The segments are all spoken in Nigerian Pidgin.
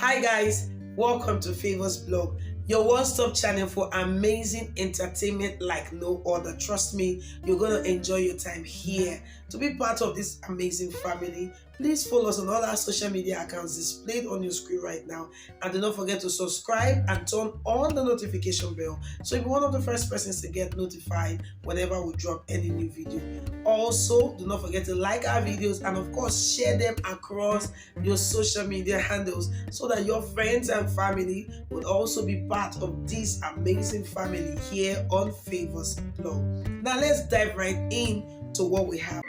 Hi guys, welcome to Favors Blog, your one-stop channel for amazing entertainment like no other. Trust me, you're going to enjoy your time here. To be part of this amazing family, please follow us on all our social media accounts displayed on your screen right now. And do not forget to subscribe and turn on the notification bell so you'll be one of the first persons to get notified whenever we drop any new video. Also, do not forget to like our videos and of course share them across your social media handles so that your friends and family would also be part of this amazing family here on Favors Blog. Now let's dive right in to what we have.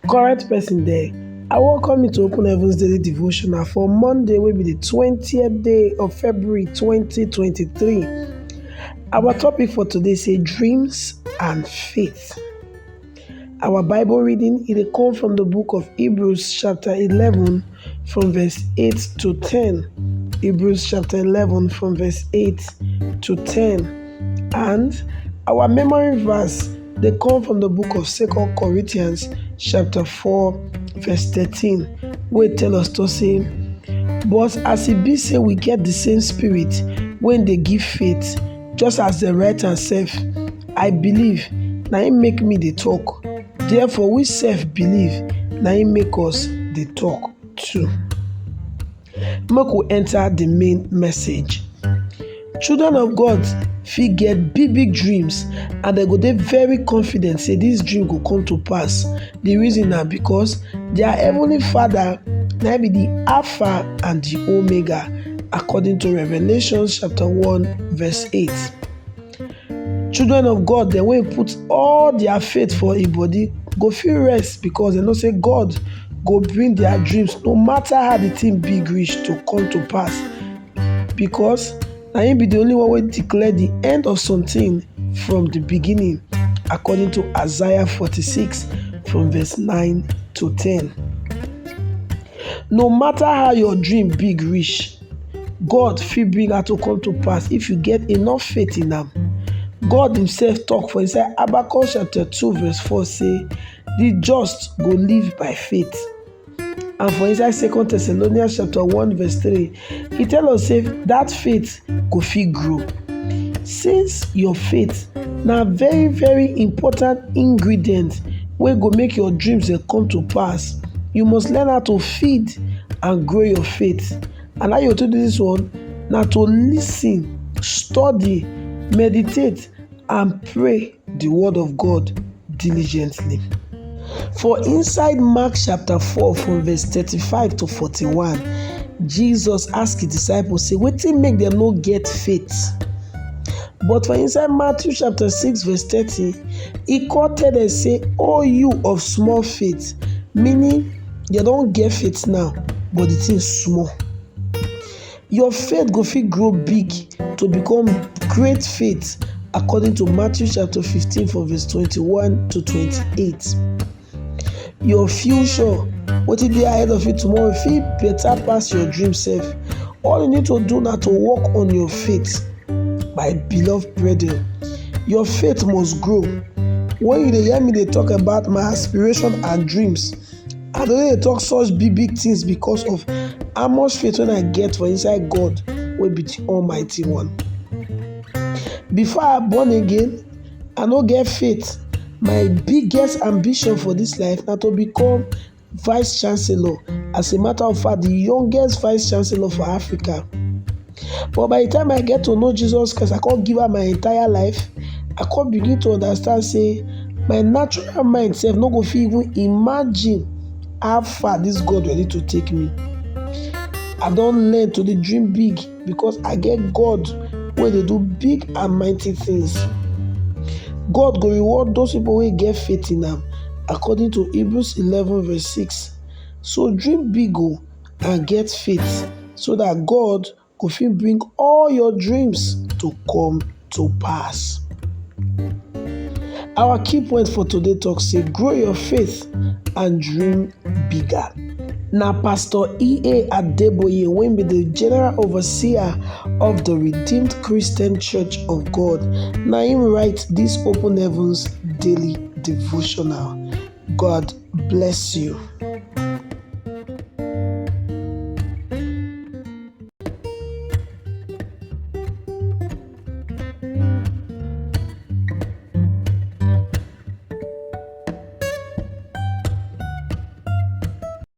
Correct person there. I welcome you to Open Heavens Daily Devotional for Monday, will be the 20th day of February 2023. Our topic for today is dreams and faith. Our Bible reading, it comes from the book of Hebrews chapter 11 from verse 8 to 10. Hebrews chapter 11 from verse 8 to 10. And our memory verse, they come from the book of 2 Corinthians chapter 4 verse 13, where it tells us to say, but as it be say we get the same spirit when they give faith, just as the writer saith, I believe, now it make me the talk. Therefore we self believe, now it make us the talk too. Make we enter the main message. Children of God fit get big dreams and they go dey very confident say this dream go come to pass. The reason na because their heavenly Father na be the Alpha and the Omega, according to Revelation chapter 1 verse 8. Children of God, dem wey put all their faith for a body go fit rest because dem know say God go bring their dreams no matter how the thing big reach to come to pass, because na him be the only one wey declare the end of something from the beginning, according to Isaiah 46 from verse 9 to 10. No matter how your dream big reach, God fit bring her to come to pass if you get enough faith in am. God himself talk for inside Habakkuk chapter 2 verse 4 say, the just go live by faith. And for inside 2 Thessalonians chapter 1 verse 3, he tell us say that faith go fit grow. Since your faith na very important ingredient wey go make your dreams dey come to pass, you must learn how to feed and grow your faith. And how you do this one na to listen, study, meditate and pray the word of God diligently. For inside Mark chapter 4 from verse 35 to 41, Jesus asked his disciples, say, wetin make them no get faith? But for inside Matthew chapter 6 verse 30, he quoted and say, oh you of small faith, meaning they don't get faith now, but the thing is small. Your faith go fit grow big to become great faith, according to Matthew chapter 15 from verse 21 to 28. Your future, wetin dey ahead of you tomorrow, fit better pass your dream sef. All you need to do na to work on your faith. My beloved brethren, your faith must grow. When you dey hear me dey talk about my aspiration and dreams, I don't dey talk such big things because of how much faith when I get for inside God wey be the Almighty One. Before I born again, I no get faith. My biggest ambition for this life na to become vice chancellor. As a matter of fact, the youngest vice chancellor for Africa. But by the time I get to know Jesus Christ, I can't give her my entire life. I can't begin to understand say my natural mind self no go fit even imagine how far this God ready to take me. I don learn to dey dream big because I get God wey dey do big and mighty things. God go reward those people wey get faith in am, according to Hebrews 11 verse 6. So dream big and get faith so that God go fit bring all your dreams to come to pass. Our key point for today talk say grow your faith and dream bigger. Na Pastor E.A. Adeboye, wey be the general overseer of the Redeemed Christian Church of God, na him write this Open Heavens Daily Devotional. God bless you.